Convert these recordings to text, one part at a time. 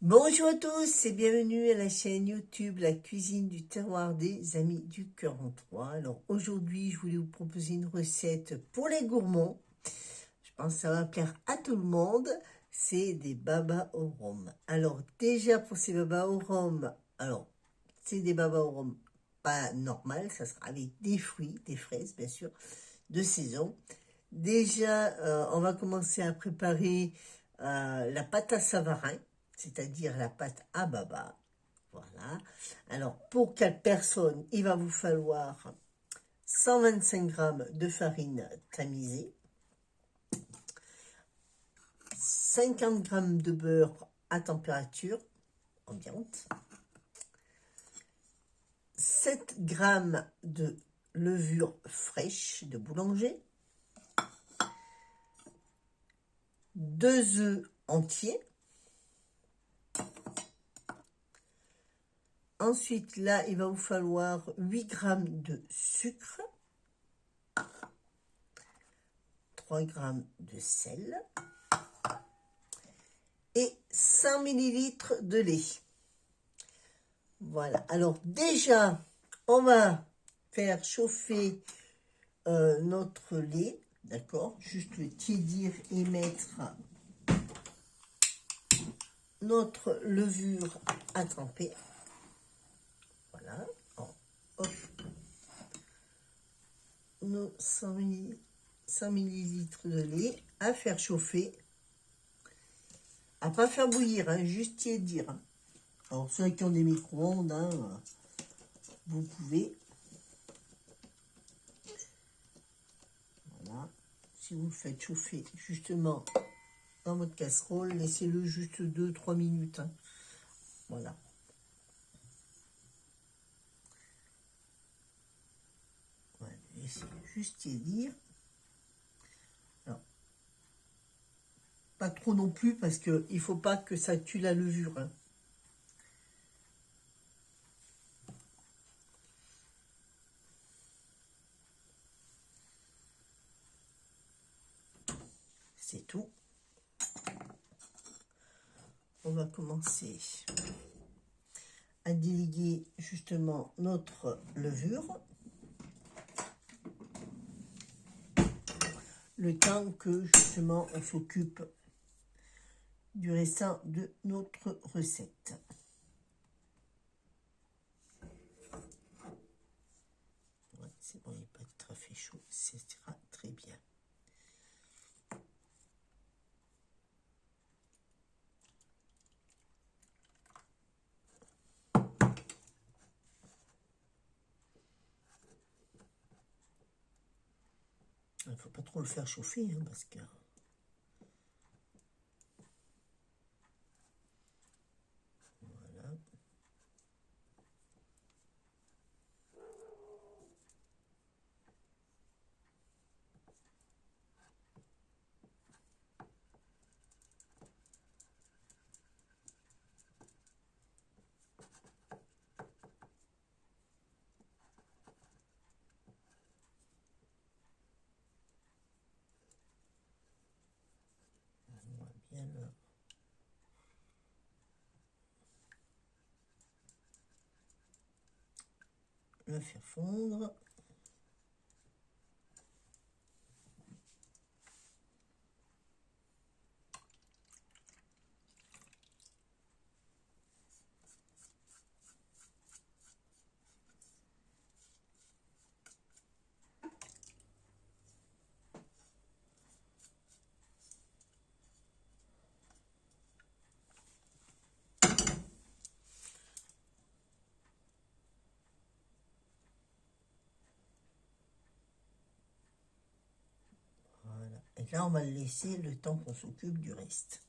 Bonjour à tous et bienvenue à la chaîne YouTube La Cuisine du Terroir des Amis du 43. Alors aujourd'hui, je voulais vous proposer une recette pour les gourmands. Je pense que ça va plaire à tout le monde. C'est des babas au rhum. Alors déjà pour ces babas au rhum, alors c'est des babas au rhum pas normal, ça sera avec des fruits, des fraises bien sûr, de saison. Déjà, on va commencer à préparer la pâte à Savarin, c'est-à-dire la pâte à baba. Voilà. Alors, pour 4 personnes, il va vous falloir 125 g de farine tamisée, 50 g de beurre à température ambiante, 7 g de levure fraîche de boulanger, 2 œufs entiers. Ensuite, là, il va vous falloir 8 g de sucre, 3 g de sel et 100 ml de lait. Voilà. Alors déjà, on va faire chauffer notre lait, d'accord? Juste le tiédir et mettre notre levure à tremper. Voilà. Hop. Nos 100 ml de lait à faire chauffer. À pas faire bouillir, hein, juste tiédir. Alors ceux qui ont des micro-ondes, hein, vous pouvez. Voilà. Si vous le faites chauffer justement dans votre casserole, laissez-le juste 2-3 minutes. Hein. Voilà. Voilà. Laissez juste tiédir. Alors, pas trop non plus parce qu'il ne faut pas que ça tue la levure. Hein. C'est tout. On va commencer à déléguer justement notre levure. Le temps que justement on s'occupe du restant de notre recette. Ouais, c'est bon, il n'est pas très fait chaud, ça sera très bien. Il ne faut pas trop le faire chauffer, hein, parce que... Voilà. On va bien le faire fondre. Voilà. Et là, on va le laisser le temps qu'on s'occupe du reste.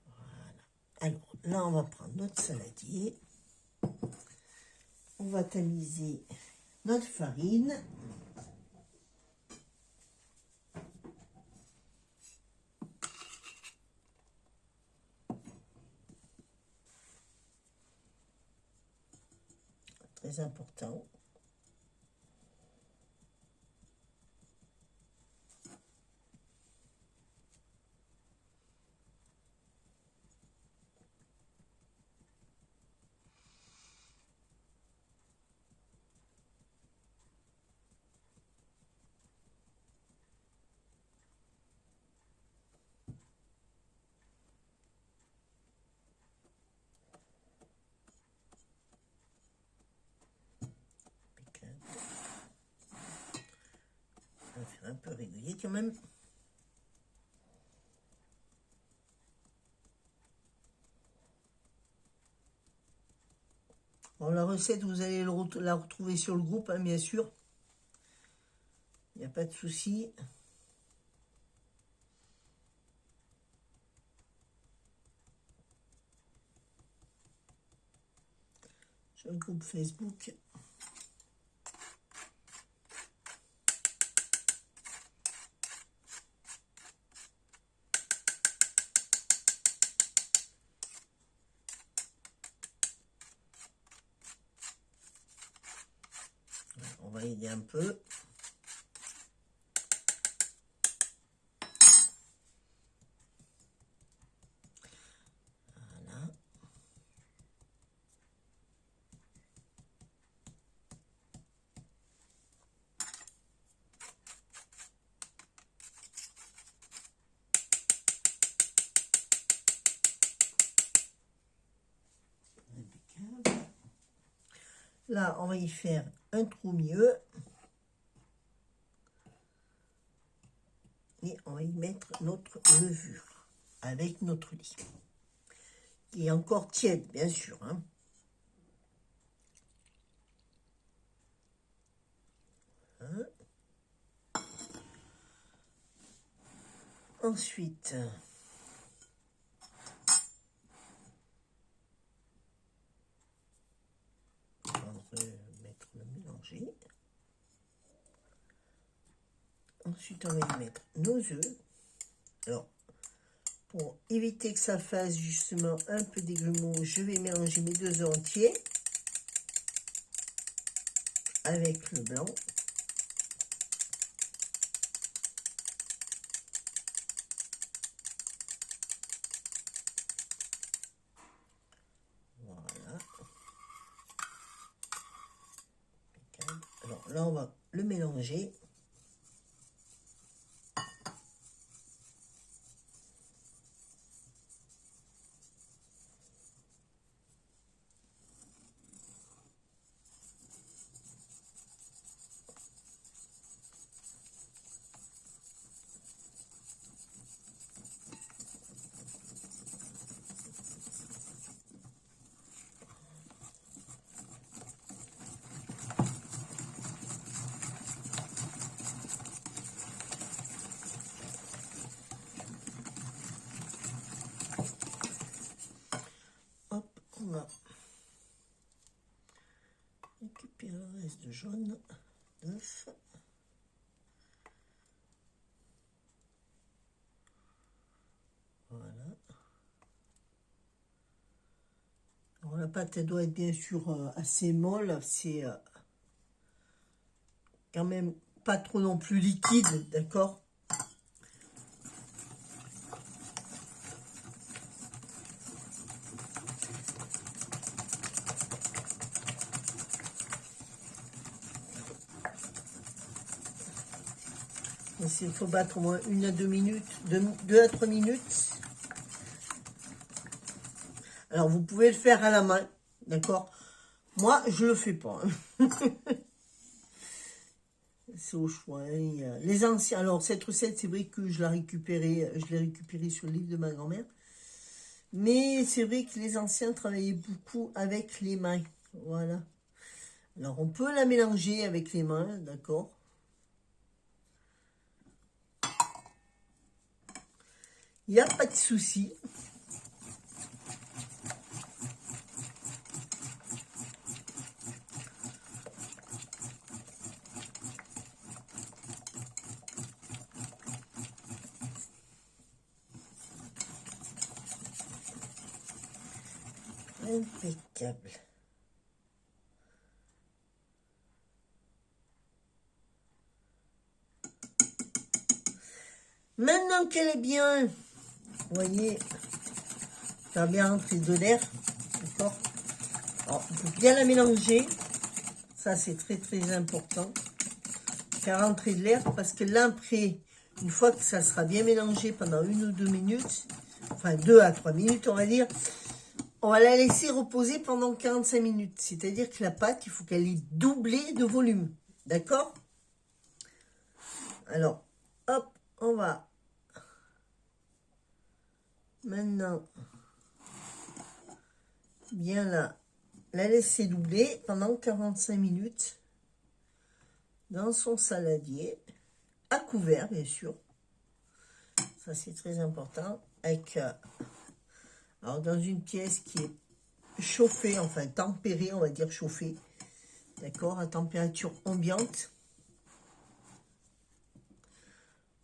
Voilà. Alors, là, on va prendre notre saladier. On va tamiser notre farine. Très important. voyez quand même. Bon, la recette, vous allez la retrouver sur le groupe, hein, bien sûr. Il n'y a pas de souci. Sur le groupe Facebook. On va aider un peu. Voilà. Là, on va y faire un trou mieux. Et on va y mettre notre levure avec notre lit. Qui est encore tiède, bien sûr. Hein. Ensuite, on va mettre le mélanger. Ensuite, on va y mettre nos œufs. Alors, pour éviter que ça fasse justement un peu des grumeaux, je vais mélanger mes 2 œufs entiers avec le blanc. Voilà. Alors là, on va le mélanger. On va récupérer le reste de jaune d'œuf. Voilà. Alors la pâte, elle doit être bien sûr assez molle. C'est quand même pas trop non plus liquide, d'accord? Il faut battre au moins 1 à 2 minutes, 2 à 3 minutes. Alors, vous pouvez le faire à la main, d'accord? Moi, je le fais pas. Hein. C'est au choix. Hein. Les anciens, alors, cette recette, c'est vrai que je l'ai récupérée sur le livre de ma grand-mère. Mais c'est vrai que les anciens travaillaient beaucoup avec les mains. Voilà. Alors, on peut la mélanger avec les mains, d'accord? Il n'y a pas de souci. Impeccable. Maintenant qu'elle est bien, vous voyez, ça a bien rentré de l'air, d'accord? Alors, il faut bien la mélanger, ça c'est très très important, faire rentrer de l'air, parce que là après, une fois que ça sera bien mélangé pendant 1 ou 2 minutes, enfin 2 à 3 minutes on va dire, on va la laisser reposer pendant 45 minutes, c'est-à-dire que la pâte, il faut qu'elle ait doublé de volume, d'accord? Alors, hop. on va maintenant bien la laisser doubler pendant 45 minutes dans son saladier, à couvert bien sûr. Ça c'est très important, avec alors dans une pièce qui est chauffée, enfin tempérée, on va dire chauffée, d'accord, à température ambiante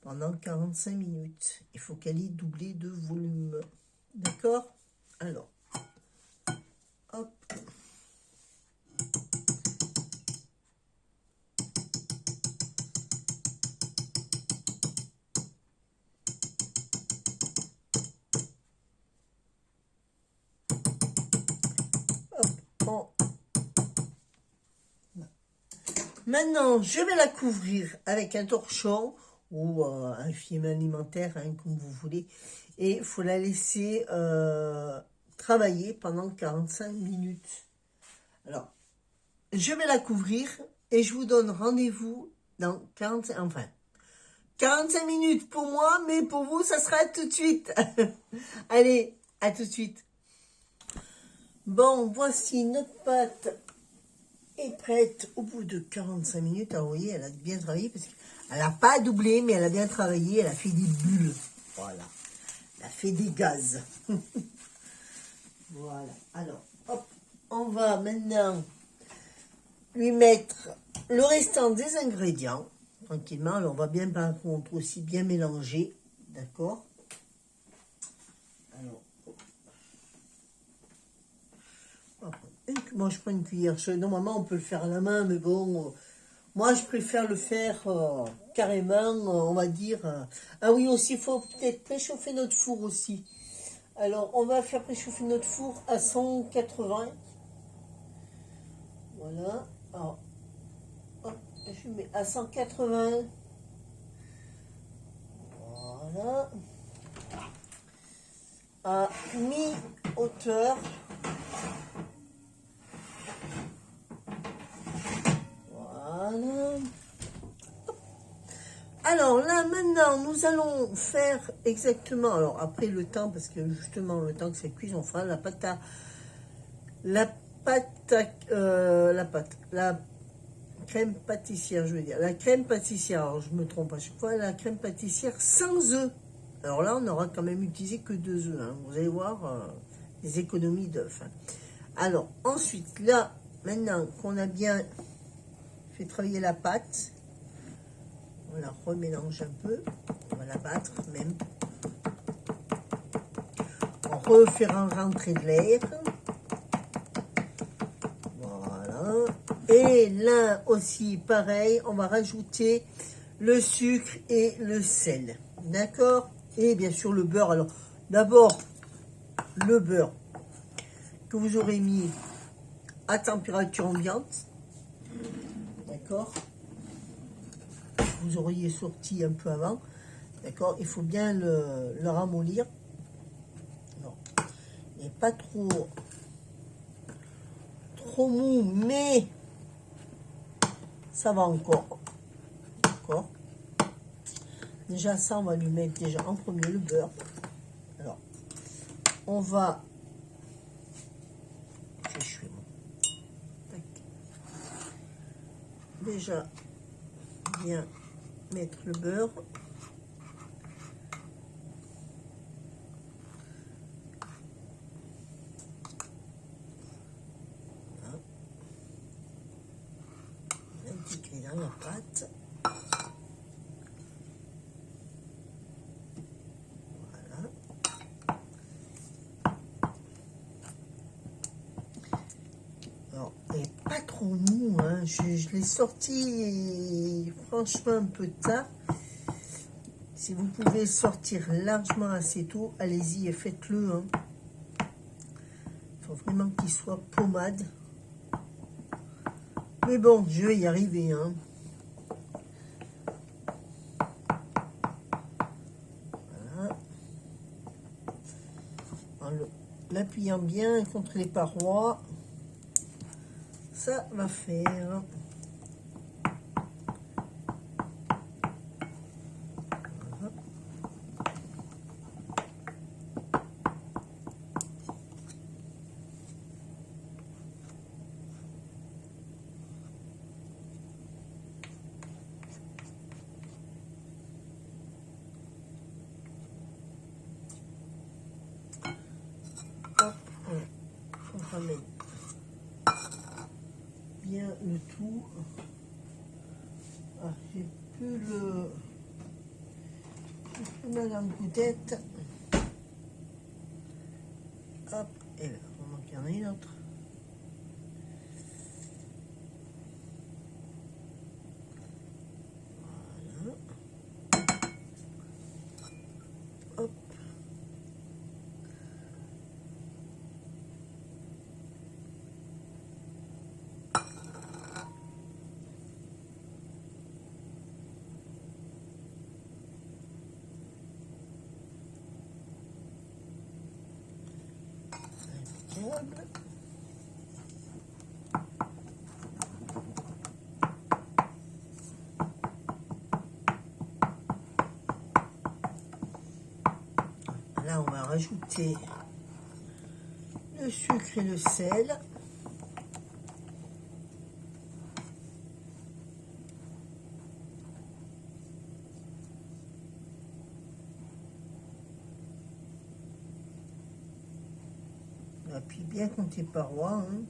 pendant 45 minutes. Il faut qu'elle ait doublé de volume, d'accord. Alors hop, hop, maintenant, je vais la couvrir avec un torchon ou un film alimentaire, hein, comme vous voulez. Et il faut la laisser travailler pendant 45 minutes. Alors, je vais la couvrir et je vous donne rendez-vous dans 45 minutes pour moi, mais pour vous, ça sera tout de suite. Allez, à tout de suite. Bon, voici notre pâte est prête au bout de 45 minutes. Alors, vous voyez, elle a bien travaillé parce qu'elle n'a pas doublé, mais elle a bien travaillé. Elle a fait des bulles. Voilà. Elle a fait des gaz. Voilà. Alors, hop, on va maintenant lui mettre le restant des ingrédients. Tranquillement. Alors, on va bien, par contre, aussi bien mélanger. D'accord? Alors, moi, je prends une cuillère. Normalement, on peut le faire à la main, mais bon, moi, je préfère le faire carrément, on va dire. Ah oui, aussi, il faut peut-être préchauffer notre four aussi. Alors, on va faire préchauffer notre four à 180. Voilà. Alors, hop, je mets à 180. Voilà. À mi-hauteur. Voilà. Alors là, maintenant, nous allons faire exactement, alors après le temps, parce que justement, le temps que ça cuise, on fera la pâte à, la crème pâtissière, je veux dire, la crème pâtissière, alors je me trompe à chaque fois, la crème pâtissière sans œufs. Alors là, on aura quand même utilisé que 2 œufs, hein. Vous allez voir les économies d'œufs. Hein. Alors, ensuite, là, maintenant qu'on a bien fait travailler la pâte, on la remélange un peu, on va la battre même, en refaisant rentrer de l'air. Voilà. Et là aussi, pareil, on va rajouter le sucre et le sel. D'accord? Et bien sûr le beurre. Alors, d'abord, le beurre que vous aurez mis à température ambiante. D'accord? Vous auriez sorti un peu avant. D'accord? Il faut bien le ramollir. Non. Et pas trop mou, mais ça va encore. D'accord? Déjà, ça, on va lui mettre déjà en premier le beurre. Alors, on va... Déjà, bien mettre le beurre. Voilà. Intégrer dans la pâte. Voilà. Alors, et pas trop mou, hein. Je l'ai sorti franchement un peu tard. Si vous pouvez sortir largement assez tôt, allez-y et faites-le. Hein. Il faut vraiment qu'il soit pommade. Mais bon, je vais y arriver. Hein. Voilà. En l'appuyant bien contre les parois, ça va faire. ramène bien le tout. Ah, j'ai plus ma langue tête. Hop, et là, on manque, il y en a une autre. Voilà. Hop. Impeccable. Là, on va rajouter le sucre et le sel. Appuie bien contre tes parois. Hein.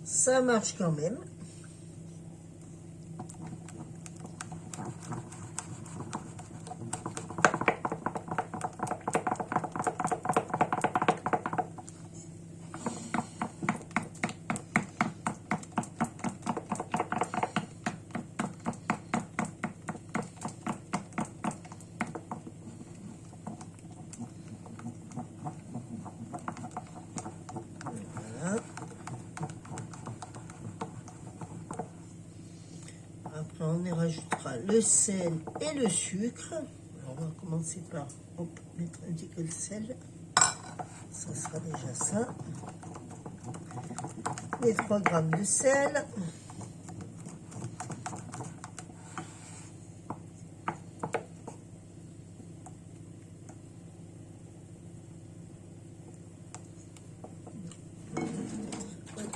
Ça marche quand même. Après, on y rajoutera le sel et le sucre. Alors, on va commencer par mettre un petit peu de sel. Ça sera déjà ça. Les 3 grammes de sel.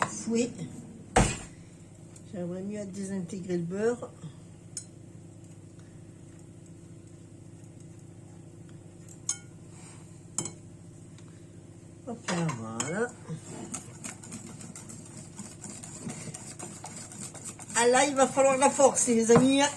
Fouet. J'aimerais mieux désintégrer le beurre. Hop là, voilà. Ah là, il va falloir la force, les amis. Hein?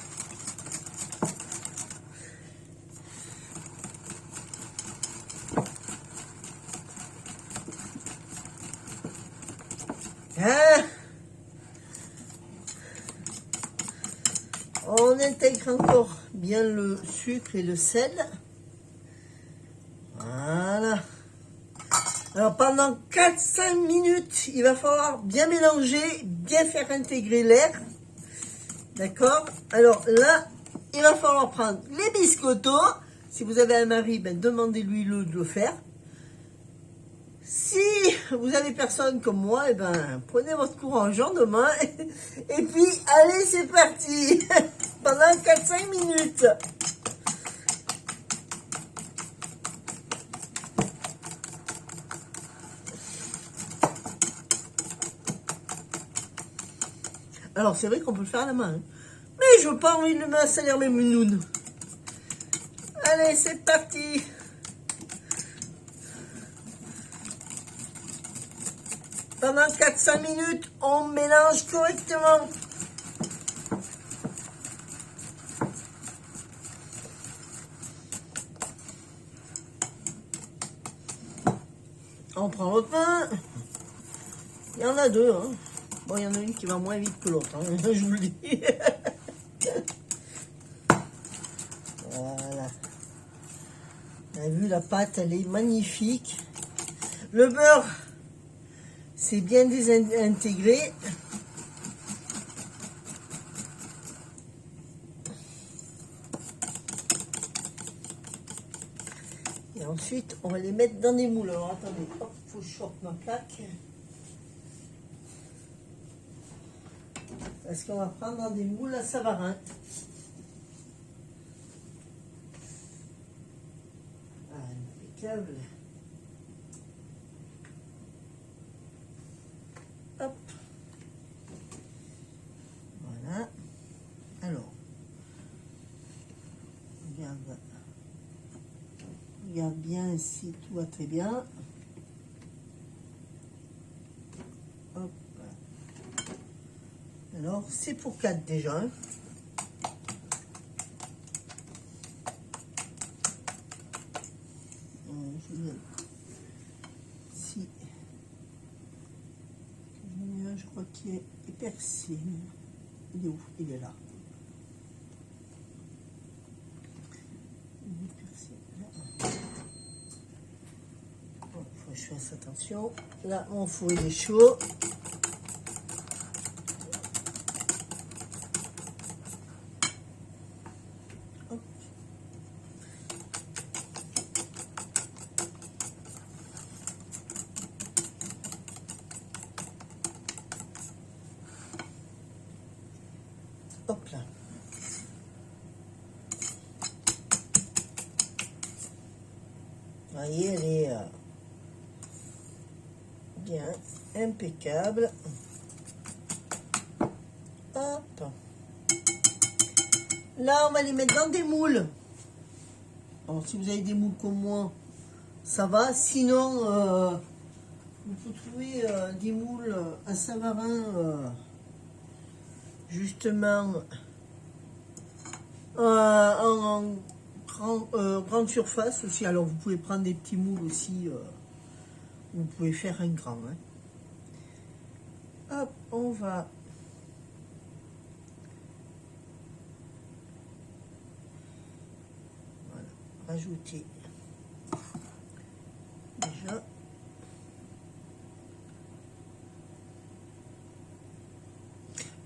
On intègre encore bien le sucre et le sel. Voilà. Alors pendant 4-5 minutes, il va falloir bien mélanger, bien faire intégrer l'air. D'accord? Alors là, il va falloir prendre les biscottos. Si vous avez un mari, ben, demandez-lui de le faire. Si vous avez personne comme moi, eh ben, prenez votre courage en demain. Et puis, allez, c'est parti. Pendant 4-5 minutes. Alors, c'est vrai qu'on peut le faire à la main. Hein. Mais je n'ai pas envie de me salir mes mounounes. Allez, c'est parti. Pendant 4-5 minutes, on mélange correctement. On prend l'autre main. Il y en a deux. Hein. Bon, il y en a une qui va moins vite que l'autre. Hein, je vous le dis. Voilà. Vous avez vu, la pâte, elle est magnifique. Le beurre, c'est bien désintégré. Et ensuite, on va les mettre dans des moules. Alors, attendez, hop, faut que je sorte ma plaque. Parce qu'on va prendre dans des moules à Savarin. Impeccable. Hop. Voilà. Alors, regarde bien si tout va très bien. Alors, c'est pour 4 déjà. Hein. Si. Je crois qu'il est percé. Il est où? Il est là. Il est percé. Là. Bon, faut que je fasse attention. Là, mon four il est chaud. Hop là. Vous voyez, elle est bien impeccable. Hop. Là, on va les mettre dans des moules. Alors, si vous avez des moules comme moi, ça va. Sinon, vous pouvez trouver des moules à Savarin, justement, en grande surface aussi. Alors, vous pouvez prendre des petits moules aussi. Vous pouvez faire un grand. Hein. Hop, on va... Voilà, rajouter déjà...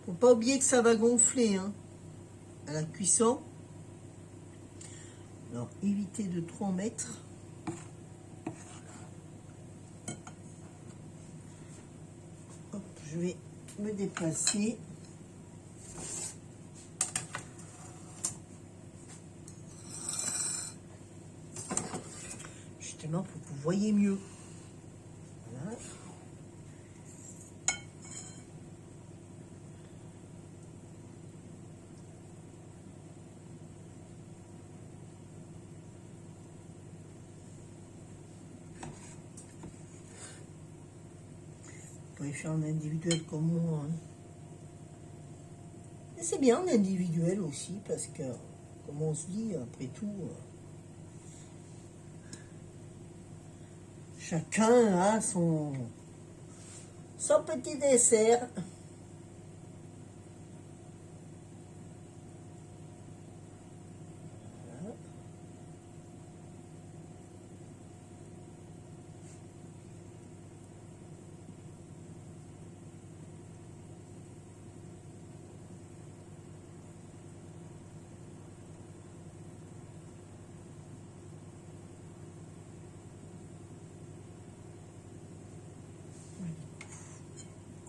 Faut pas oublier que ça va gonfler hein, à la cuisson. Alors, évitez de trop en mettre. Hop, je vais me déplacer. Justement, pour que vous voyez mieux. Voilà. Vous pouvez faire en individuel comme moi. Hein. Et c'est bien en individuel aussi, parce que, comme on se dit, après tout, chacun a son petit dessert. Voilà.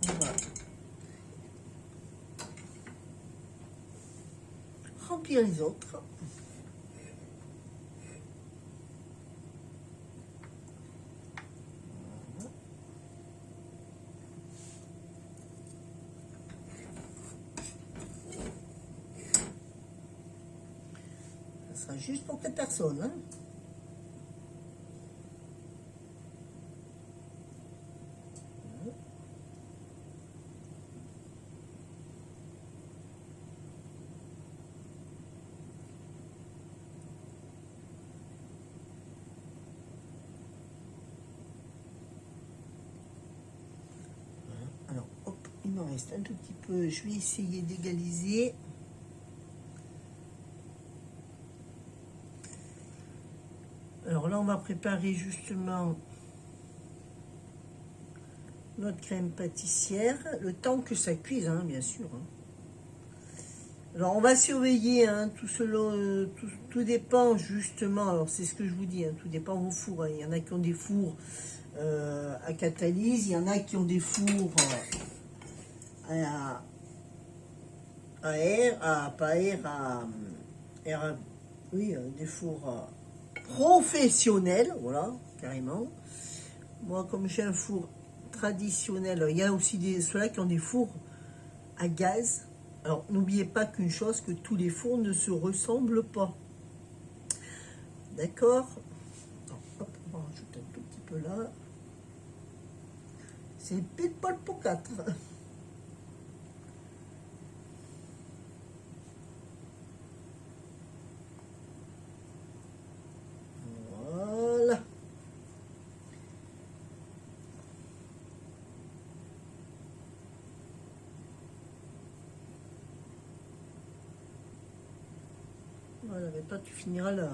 On va remplir les autres. Ça sera juste pour 4 personnes. Hein. Alors, hop, il me reste un tout petit peu. Je vais essayer d'égaliser. Alors là, on va préparer justement notre crème pâtissière. Le temps que ça cuise, hein, bien sûr. Hein. Alors, on va surveiller, hein, tout dépend justement. Alors, c'est ce que je vous dis, hein, tout dépend de vos fours. Hein. Il y en a qui ont des fours à catalyse, il y en a qui ont des fours à air, pas air, air, oui, des fours professionnels, voilà, carrément. Moi, comme j'ai un four traditionnel, il y a aussi ceux-là qui ont des fours à gaz. Alors, n'oubliez pas qu'une chose, que tous les fours ne se ressemblent pas. D'accord? Hop, on va rajouter un tout petit peu là. C'est pile poil pour 4. Voilà, mais toi tu finiras là.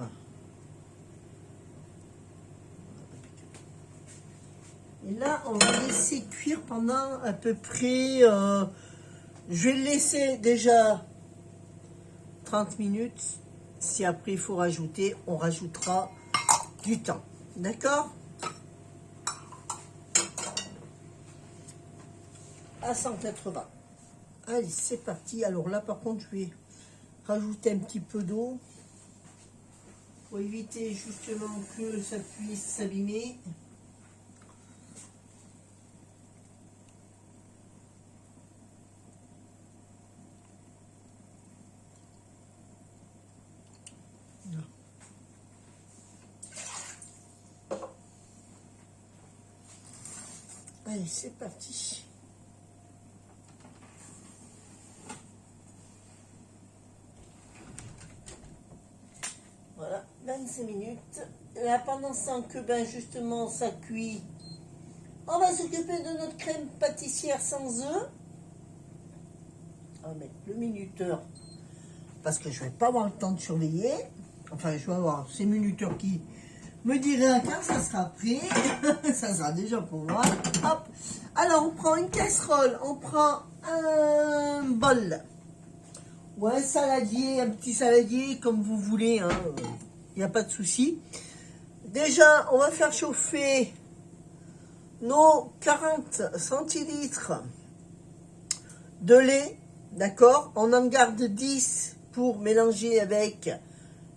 Et là, on va laisser cuire pendant à peu près... je vais le laisser déjà 30 minutes. Si après il faut rajouter, on rajoutera du temps. D'accord? À 180. Allez, c'est parti. Alors là, par contre, je vais rajouter un petit peu d'eau pour éviter justement que ça puisse s'abîmer. Allez, c'est parti. Voilà, 25 minutes. Là, pendant ce temps que ben, justement ça cuit, on va s'occuper de notre crème pâtissière sans œufs. On va mettre le minuteur parce que je ne vais pas avoir le temps de surveiller. Enfin, je vais avoir ces minuteurs qui me diraient quand ça sera prêt. Ça sera déjà pour moi. Hop. Alors, on prend une casserole, on prend un bol ou un saladier, un petit saladier comme vous voulez. Il n'y a pas de souci. Déjà, on va faire chauffer nos 40 centilitres de lait. D'accord? On en garde 10 pour mélanger avec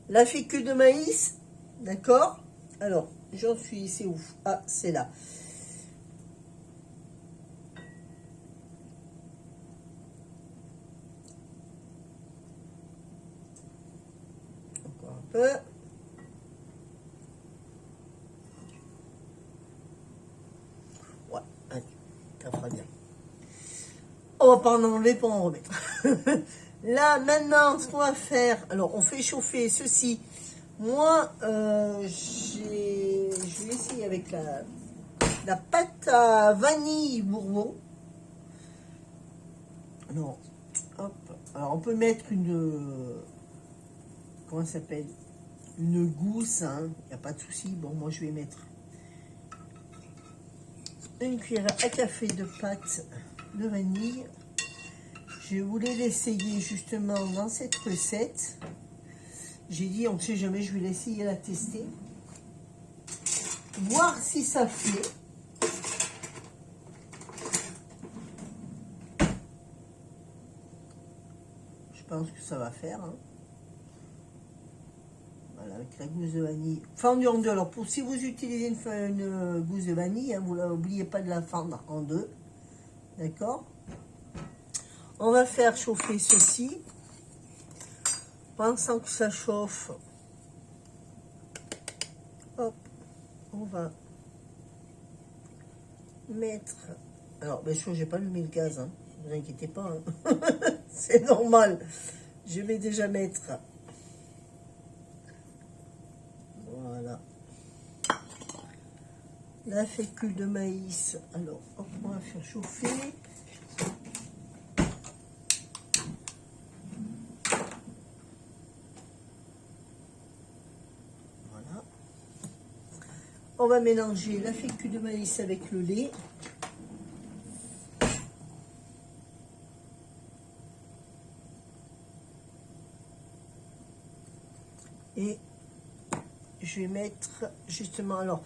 la fécule de maïs. D'accord? Alors, j'en suis, c'est où? Ah, c'est là. Encore un peu. Ouais, allez, ça fera bien. On va pas en enlever pour en remettre. Là, maintenant, ce qu'on va faire, alors on fait chauffer ceci. Moi, je vais essayer avec la pâte à vanille Bourbon. Non, hop. Alors on peut mettre une, comment ça s'appelle, une gousse, hein. Il n'y a pas de souci. Bon, moi je vais mettre une cuillère à café de pâte de vanille. Je voulais l'essayer justement dans cette recette. J'ai dit, on ne sait jamais, je vais l'essayer, la tester. Voir si ça fait. Je pense que ça va faire. Hein. Voilà, avec la gousse de vanille. Fendue en deux. Alors, si vous utilisez une gousse de vanille, hein, vous n'oubliez pas de la fendre en deux. D'accord? On va faire chauffer ceci. Pensant que ça chauffe, hop, on va mettre... Alors, bien sûr, j'ai pas allumé le gaz, hein. Ne vous inquiétez pas. Hein. C'est normal. Je vais déjà mettre... Voilà. La fécule de maïs. Alors, hop, on va faire chauffer. Voilà. On va mélanger la fécule de maïs avec le lait. Et je vais mettre justement, alors,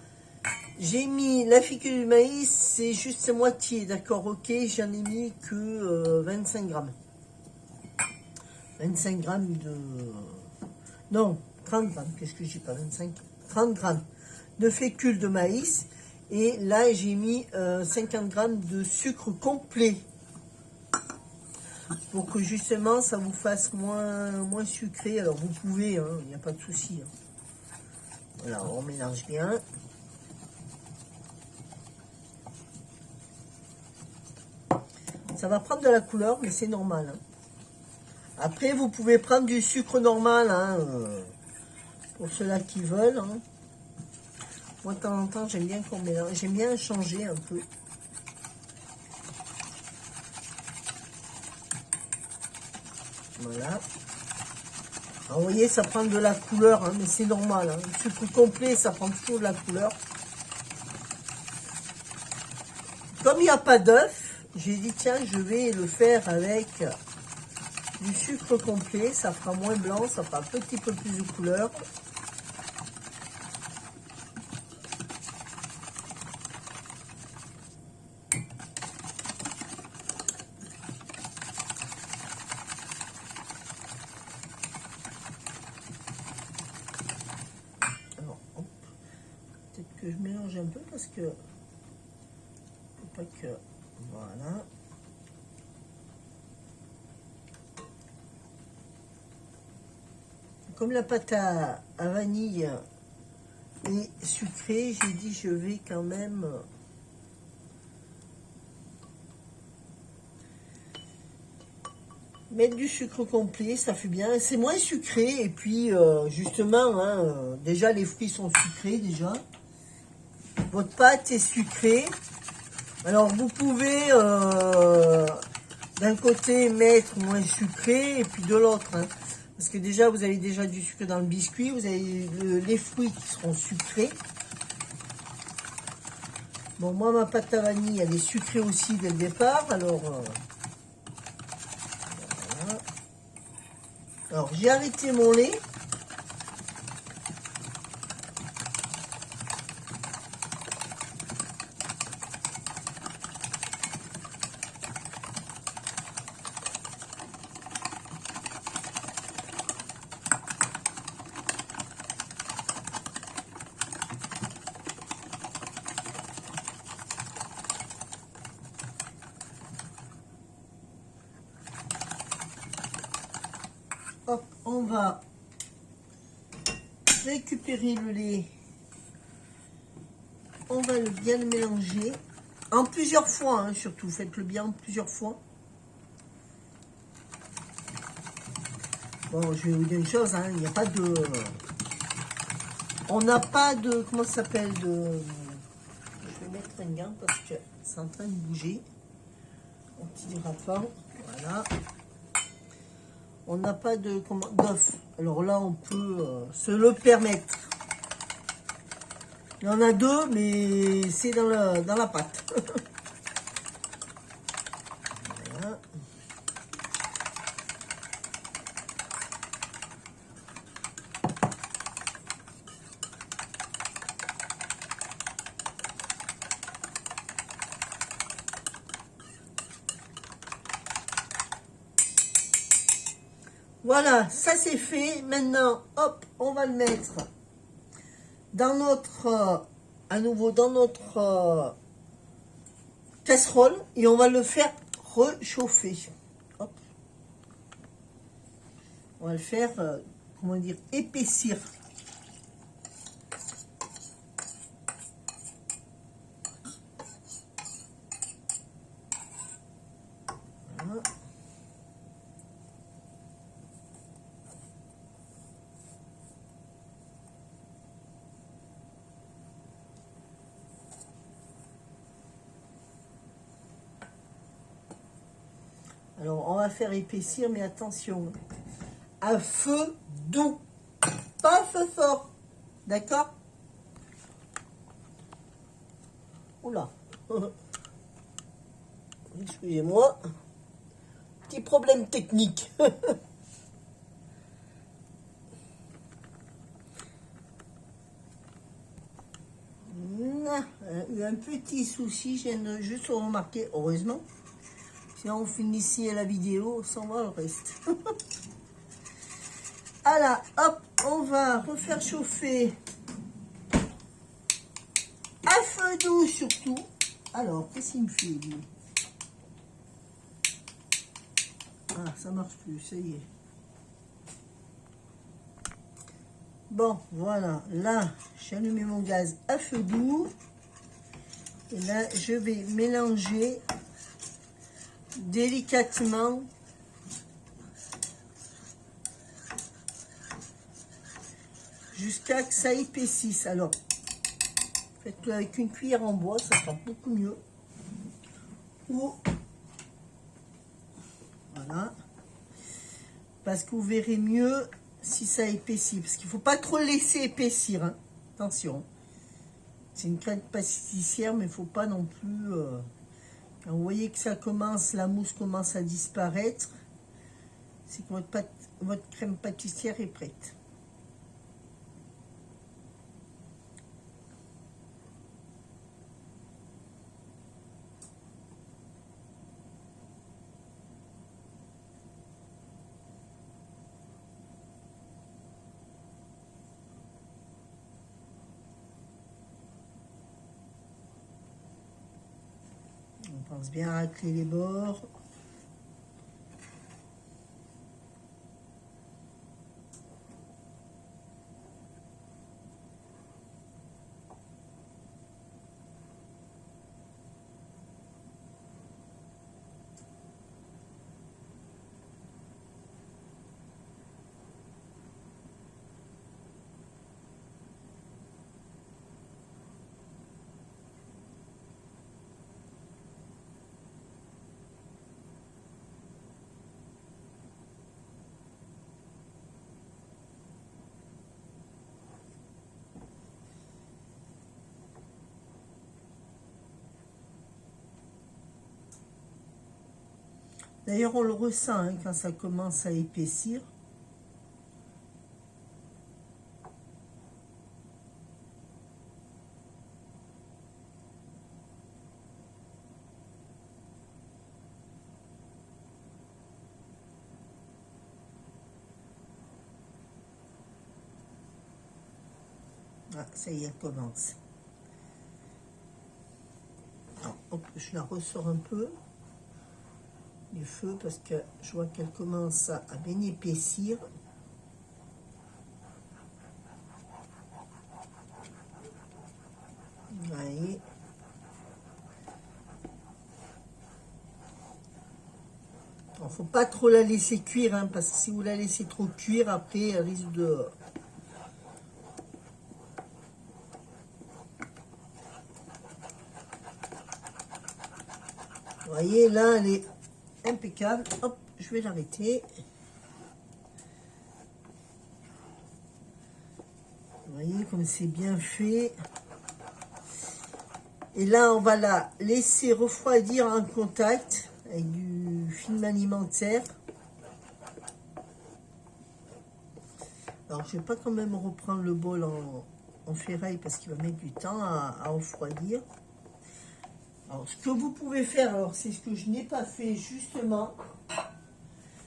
j'ai mis la fécule de maïs, c'est juste moitié, d'accord, ok, j'en ai mis que 25 grammes. 25 grammes de... Non, 30 grammes, qu'est-ce que j'ai pas, 25? 30 grammes de fécule de maïs. Et là, j'ai mis 50 grammes de sucre complet. Pour que justement, ça vous fasse moins sucré. Alors, vous pouvez, hein, il n'y a pas de souci. Hein. Voilà, on mélange bien. Ça va prendre de la couleur, mais c'est normal. Hein. Après, vous pouvez prendre du sucre normal, hein, pour ceux-là qui veulent. Hein. Moi, de temps en temps, j'aime bien qu'on mélange. J'aime bien changer un peu. Voilà. Alors, vous voyez, ça prend de la couleur, hein, mais c'est normal. Hein. Le sucre complet, ça prend toujours de la couleur. Comme il n'y a pas d'œuf, j'ai dit, tiens, je vais le faire avec du sucre complet. Ça fera moins blanc, ça fera un petit peu plus de couleur. Que je mélange un peu parce que faut pas que voilà. Comme la pâte à vanille est sucrée, j'ai dit je vais quand même mettre du sucre complet, ça fait bien, c'est moins sucré et puis justement hein, déjà les fruits sont sucrés déjà. Votre pâte est sucrée. Alors vous pouvez d'un côté mettre moins sucré et puis de l'autre. Hein, parce que déjà vous avez déjà du sucre dans le biscuit. Vous avez les fruits qui seront sucrés. Bon moi ma pâte à vanille elle est sucrée aussi dès le départ. Alors, voilà. Alors j'ai arrêté mon lait. Hop, on va récupérer le lait. On va bien le mélanger. En plusieurs fois, hein, surtout. Faites-le bien en plusieurs fois. Bon, je vais vous dire une chose. Hein, il n'y a pas de... On n'a pas de... Comment ça s'appelle de... Je vais mettre un gant parce que c'est en train de bouger. Anti-dérapant. Voilà. On n'a pas de d'œuf. Alors là, on peut se le permettre. Il y en a deux, mais c'est dans la pâte. Voilà. Voilà, ça c'est fait. Maintenant, hop, on va le mettre dans notre, à nouveau dans notre casserole et on va le faire réchauffer. Hop. On va le faire, comment dire, épaissir. Voilà. Alors, on va faire épaissir, mais attention, à feu doux, pas à feu fort, d'accord? Oula, excusez-moi, petit problème technique. Eu un petit souci, je viens de juste remarquer, heureusement. Si on finissait la vidéo, sans voir le reste. Alors, hop, on va refaire chauffer à feu doux surtout. Alors, qu'est-ce qu'il me fait, lui? Ah, ça marche plus, ça y est. Bon, voilà, là, j'ai allumé mon gaz à feu doux. Et là, je vais mélanger délicatement jusqu'à que ça épaississe. Alors, faites-le avec une cuillère en bois, ça sera beaucoup mieux. Ou, voilà, parce que vous verrez mieux si ça épaissit, parce qu'il ne faut pas trop le laisser épaissir, hein. Attention, c'est une crème pâtissière, mais il ne faut pas non plus... quand vous voyez que ça commence, la mousse commence à disparaître, c'est que votre crème pâtissière est prête. On pense bien à racler les bords. D'ailleurs, on le ressent hein, quand ça commence à épaissir. Ah, ça y est, elle commence. Alors, hop, je la ressors un peu du feu parce que je vois qu'elle commence à bien épaissir. Vous voyez. Il ne faut pas trop la laisser cuire, hein, parce que si vous la laissez trop cuire, après, elle risque de... Vous voyez, là, elle est impeccable. Hop, je vais l'arrêter. Vous voyez comme c'est bien fait. Et là, on va la laisser refroidir en contact avec du film alimentaire. Alors, je ne vais pas quand même reprendre le bol en ferraille parce qu'il va mettre du temps à refroidir. Alors, ce que vous pouvez faire, alors c'est ce que je n'ai pas fait justement,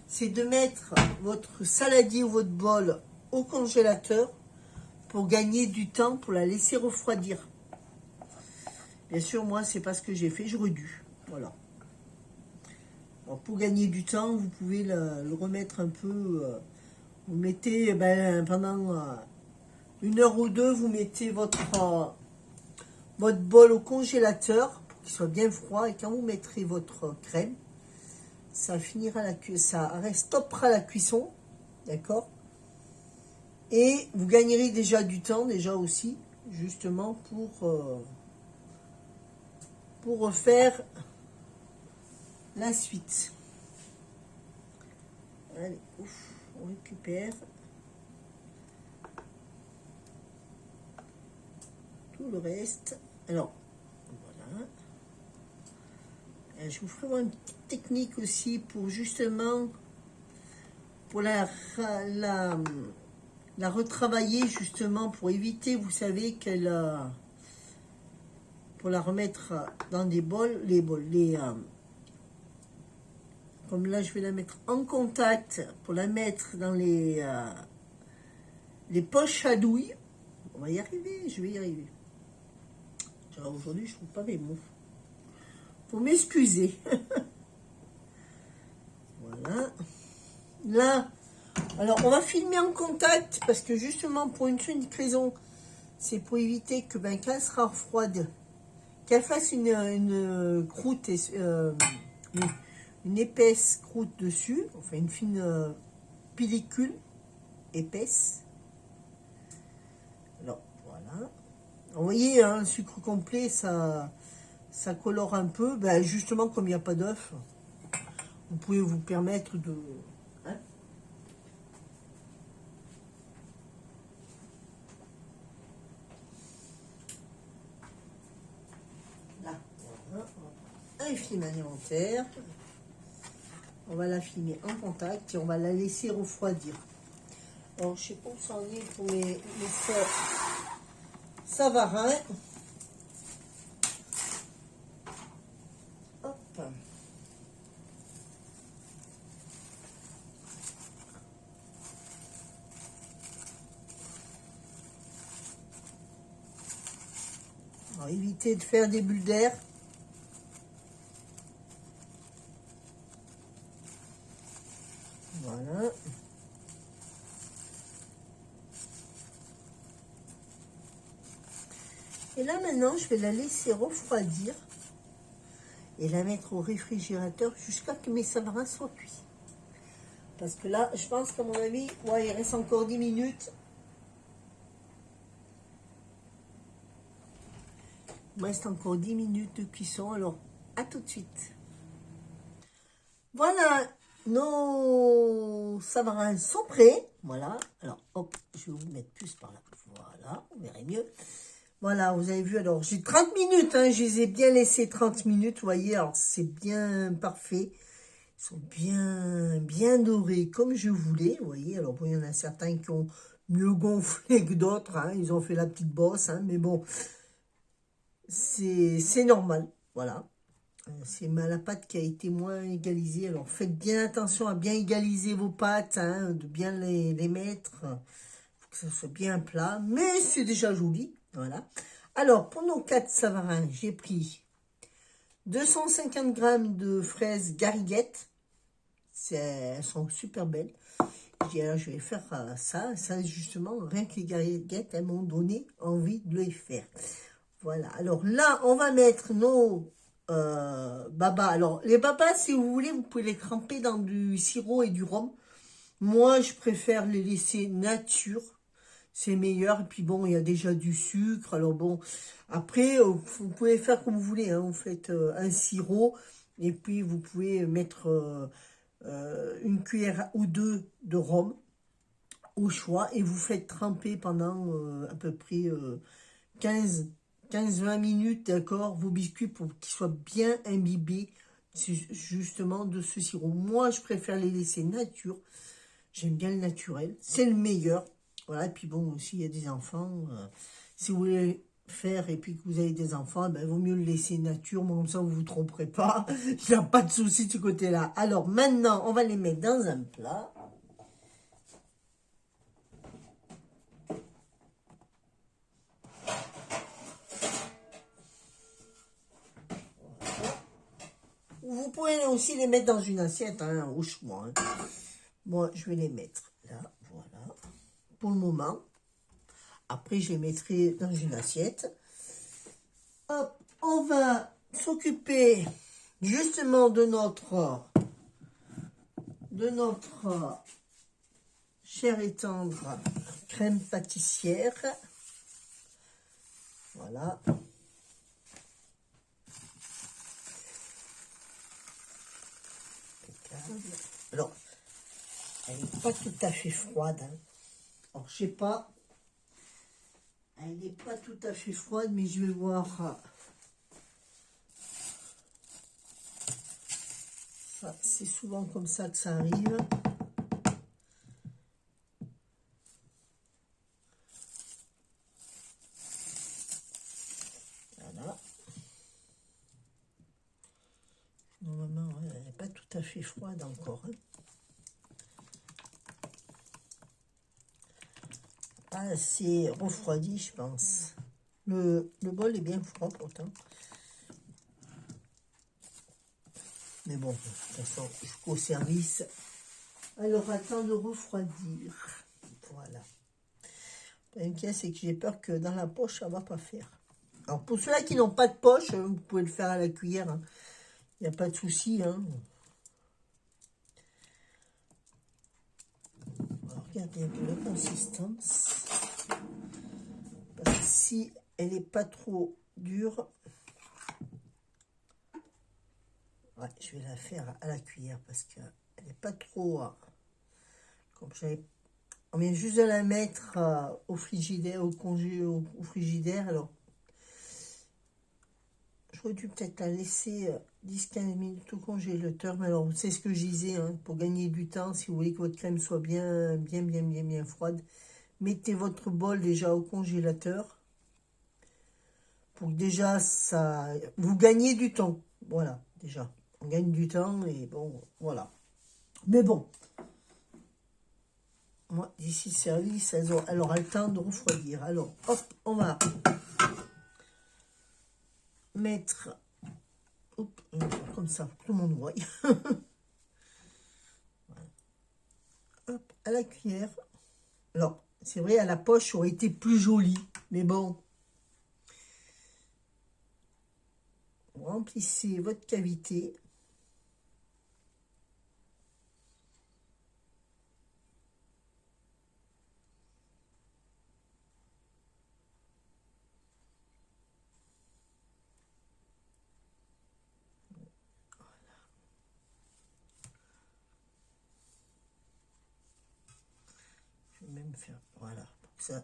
c'est de mettre votre saladier ou votre bol au congélateur pour gagner du temps, pour la laisser refroidir. Bien sûr, moi, c'est pas ce que j'ai fait, j'aurais dû. Voilà. Alors, pour gagner du temps, vous pouvez le remettre un peu. Vous mettez pendant 1 heure ou 2, vous mettez votre bol au congélateur pour qu'il soit bien froid. Et quand vous mettrez votre crème, ça finira la cuisson, ça stoppera la cuisson, d'accord. Et vous gagnerez déjà du temps, déjà aussi, justement pour refaire la suite. Allez, ouf, on récupère tout le reste. Alors, voilà. Je vous ferai une petite technique aussi pour justement, pour la retravailler justement, pour éviter, vous savez, pour la remettre dans des bols, comme là je vais la mettre en contact, pour la mettre dans les poches à douille. On va y arriver, je vais y arriver. Aujourd'hui je ne trouve pas mes mots. Faut m'excuser. Voilà. Là, alors on va filmer en contact parce que justement pour une unique raison, c'est pour éviter que quand elle sera froide, qu'elle fasse une croûte, une épaisse croûte dessus, enfin une fine pellicule épaisse. Alors voilà. Vous voyez, hein, le sucre complet, ça colore un peu. Ben, justement, comme il n'y a pas d'œuf, vous pouvez vous permettre de... Hein, film alimentaire. On va la filmer en contact et on va la laisser refroidir. Alors, je sais pas où ça en est pour mes faux Savarin. Hop. Alors, évitez de faire des bulles d'air. Voilà. Et là maintenant, je vais la laisser refroidir et la mettre au réfrigérateur jusqu'à ce que mes savarins soient cuits. Parce que là, je pense qu'à mon avis, ouais, il reste encore 10 minutes. Il me reste encore 10 minutes de cuisson, alors à tout de suite. Voilà, nos savarins sont prêts. Voilà, alors hop, je vais vous mettre plus par là. Voilà, vous verrez mieux. Voilà, vous avez vu, alors j'ai 30 minutes, hein, je les ai bien laissés 30 minutes, vous voyez, alors c'est bien parfait. Ils sont bien dorés comme je voulais, vous voyez. Alors bon, il y en a certains qui ont mieux gonflé que d'autres, hein, ils ont fait la petite bosse, hein, mais bon, c'est normal, voilà. C'est la pâte qui a été moins égalisée. Alors faites bien attention à bien égaliser vos pâtes, hein, de bien les mettre. Faut que ça soit bien plat, mais c'est déjà joli. Voilà. Alors pour nos 4 savarins, j'ai pris 250 grammes de fraises gariguettes. Elles sont super belles. Alors, je vais faire ça justement, rien que les gariguettes, elles m'ont donné envie de les faire. Voilà, alors là, on va mettre nos babas. Alors, les babas, si vous voulez, vous pouvez les tremper dans du sirop et du rhum. Moi, je préfère les laisser nature. C'est meilleur. Et puis bon, il y a déjà du sucre. Alors bon, après, vous pouvez faire comme vous voulez, hein. Vous faites un sirop. Et puis, vous pouvez mettre une cuillère ou deux de rhum au choix. Et vous faites tremper pendant à peu près 15-20 minutes, d'accord, vos biscuits pour qu'ils soient bien imbibés justement de ce sirop. Moi, je préfère les laisser nature. J'aime bien le naturel. C'est le meilleur. Voilà, et puis bon, aussi, il y a des enfants. Si vous voulez faire et puis que vous avez des enfants, ben, vaut mieux le laisser nature. Moi, comme ça, vous ne vous tromperez pas. Il n'y a pas de souci de ce côté-là. Alors, maintenant, on va les mettre dans un plat. Vous pouvez aussi les mettre dans une assiette, hein, au choix. Hein. Moi, je vais les mettre là, voilà, pour le moment. Après, je les mettrai dans une assiette. Hop, on va s'occuper justement de notre chère et tendre crème pâtissière. Voilà. Alors, elle n'est pas tout à fait froide. Hein. Alors, je sais pas. Elle n'est pas tout à fait froide, mais je vais voir. C'est souvent comme ça que ça arrive. Voilà. Normalement, elle n'est pas tout à fait froide encore. Hein. Assez refroidi, je pense. Le bol est bien froid pourtant. Mais bon, de toute façon, jusqu'au service, elle aura le temps de refroidir. Voilà. L'inquiétude, c'est que j'ai peur que dans la poche, ça ne va pas faire. Alors, pour ceux-là qui n'ont pas de poche, vous pouvez le faire à la cuillère. Hein. Il n'y a pas de souci. Hein. Alors, regardez un peu la consistance. Parce que si elle n'est pas trop dure, ouais, je vais la faire à la cuillère parce qu'elle n'est pas trop... comme j'avais... On vient juste de la mettre au frigidaire, au frigidaire. Alors, je j'aurais dû peut-être la laisser 10-15 minutes au congélateur. Mais alors, c'est ce que je disais, hein, pour gagner du temps, si vous voulez que votre crème soit bien froide, mettez votre bol déjà au congélateur. Pour que déjà, ça, vous gagnez du temps. Voilà, déjà. On gagne du temps et bon, voilà. Mais bon, moi, d'ici service, elle aura le temps de refroidir. Alors, hop, on va mettre, hop, comme ça, tout le monde voit. Voilà. Hop, à la cuillère. Alors, c'est vrai, à la poche, ça aurait été plus joli. Mais bon, vous remplissez votre cavité. Je vais même faire, voilà, pour que ça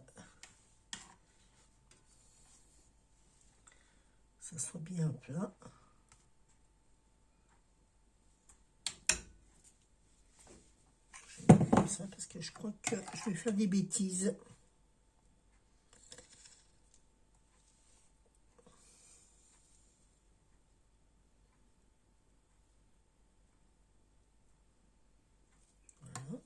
soit bien plat. Je vais mettre comme ça parce que je crois que je vais faire des bêtises. Voilà.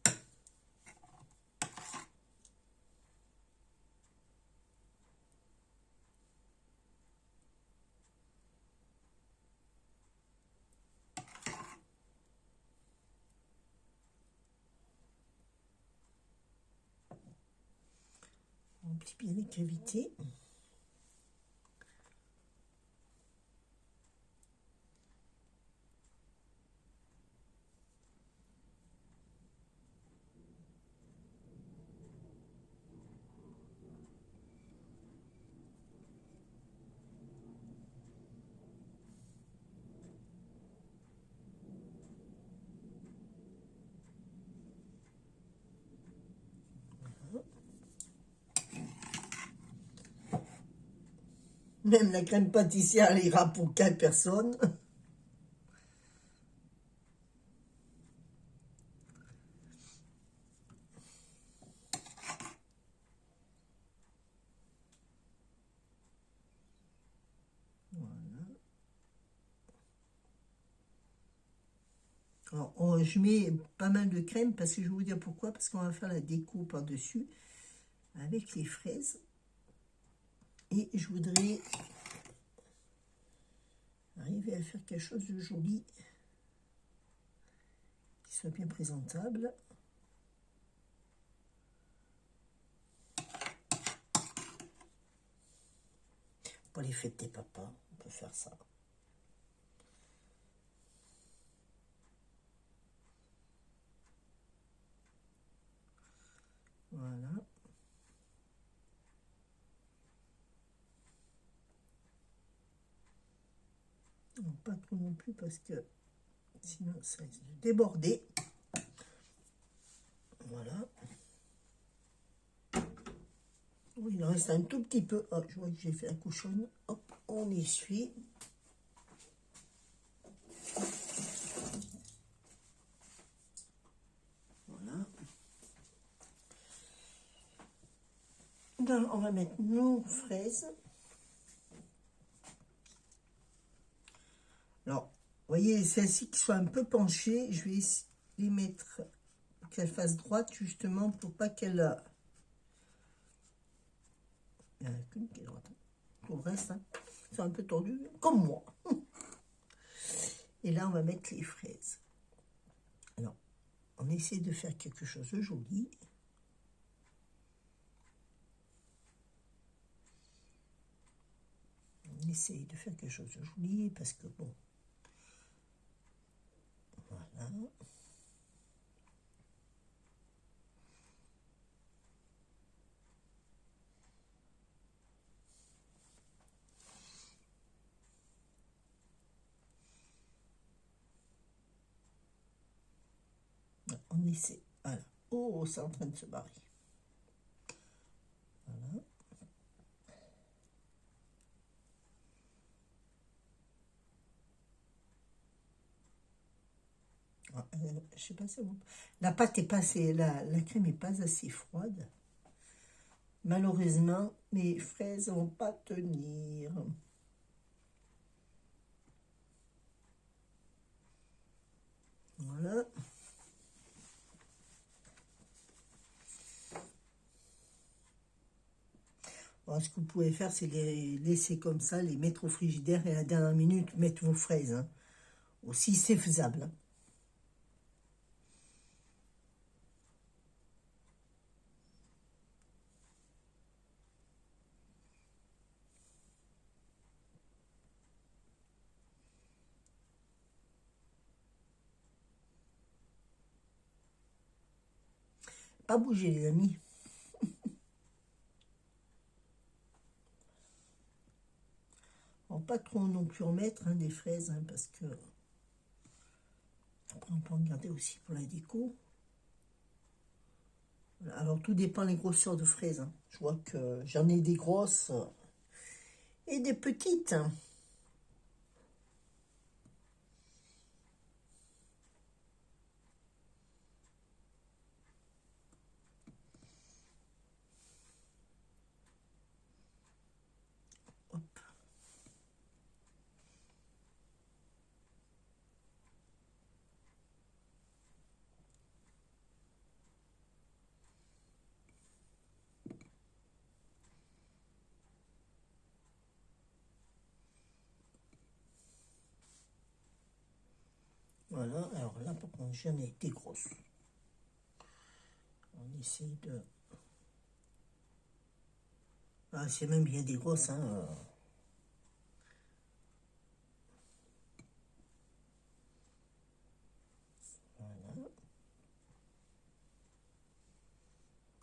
On remplit bien les cavités. Même la crème pâtissière, elle ira pour 4 personnes. Voilà. Alors, je mets pas mal de crème parce que je vais vous dire pourquoi. Parce qu'on va faire la déco par-dessus avec les fraises. Et je voudrais arriver à faire quelque chose de joli, qui soit bien présentable. Pour les fêtes des papas, on peut faire ça. Voilà. Non, pas trop non plus parce que sinon ça risque de déborder. Voilà. Oui, il en reste un tout petit peu. Oh, je vois que j'ai fait la couchonne. Hop, on essuie. Voilà. Donc, on va mettre nos fraises. Alors, vous voyez, celles-ci qui sont un peu penchées, je vais les mettre pour qu'elles fassent droite, justement, pour pas qu'elles... Il n'y en a qu'une qui est droite. Tout le reste, hein, c'est un peu tordu, comme moi. Et là, on va mettre les fraises. Alors, on essaie de faire quelque chose de joli. On essaye de faire quelque chose de joli parce que bon, voilà. On essaie, voilà. Oh, c'est en train de se barrer. Voilà. Je sais pas si la pâte est pas assez, la crème est pas assez froide. Malheureusement, mes fraises vont pas tenir. Voilà. Alors, ce que vous pouvez faire, c'est les laisser comme ça, les mettre au frigidaire et à la dernière minute, mettre vos fraises. Hein. Aussi, c'est faisable. Hein. Pas bouger, les amis. On va pas trop non plus en mettre hein, des fraises, hein, parce que après on peut en garder aussi pour la déco. Voilà. Alors tout dépend des grosseurs de fraises. Hein. Je vois que j'en ai des grosses et des petites. Hein. Hop. Voilà, alors là par contre j'en ai des grosses. On essaye de... Ah, c'est même bien des grosses, hein. Voilà.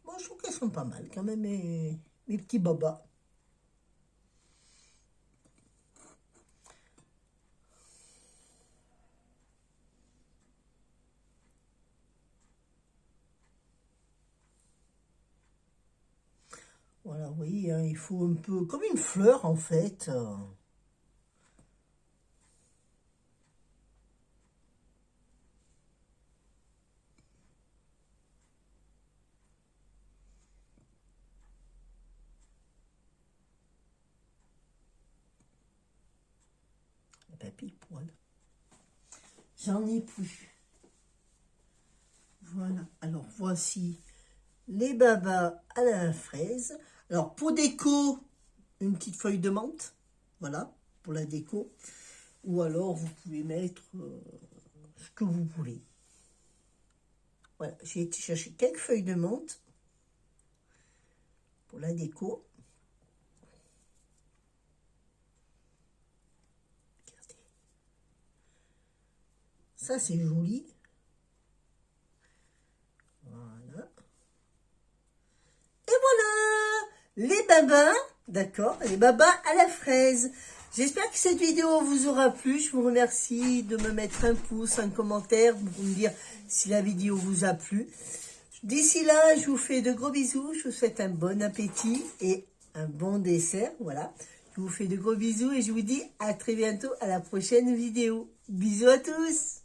Bon, je trouve qu'elles sont pas mal quand même, mes petits babas. Voilà, vous voyez, hein, il faut un peu, comme une fleur en fait. La papille poil. J'en ai plus. Voilà, alors voici les babas à la fraise. Alors pour déco, une petite feuille de menthe, voilà, pour la déco. Ou alors vous pouvez mettre ce que vous voulez. Voilà, j'ai été chercher quelques feuilles de menthe pour la déco. Regardez. Ça c'est joli. Voilà. Et voilà les babas, d'accord, les babas à la fraise. J'espère que cette vidéo vous aura plu. Je vous remercie de me mettre un pouce, un commentaire pour me dire si la vidéo vous a plu. D'ici là, je vous fais de gros bisous. Je vous souhaite un bon appétit et un bon dessert. Voilà. Je vous fais de gros bisous et je vous dis à très bientôt à la prochaine vidéo. Bisous à tous.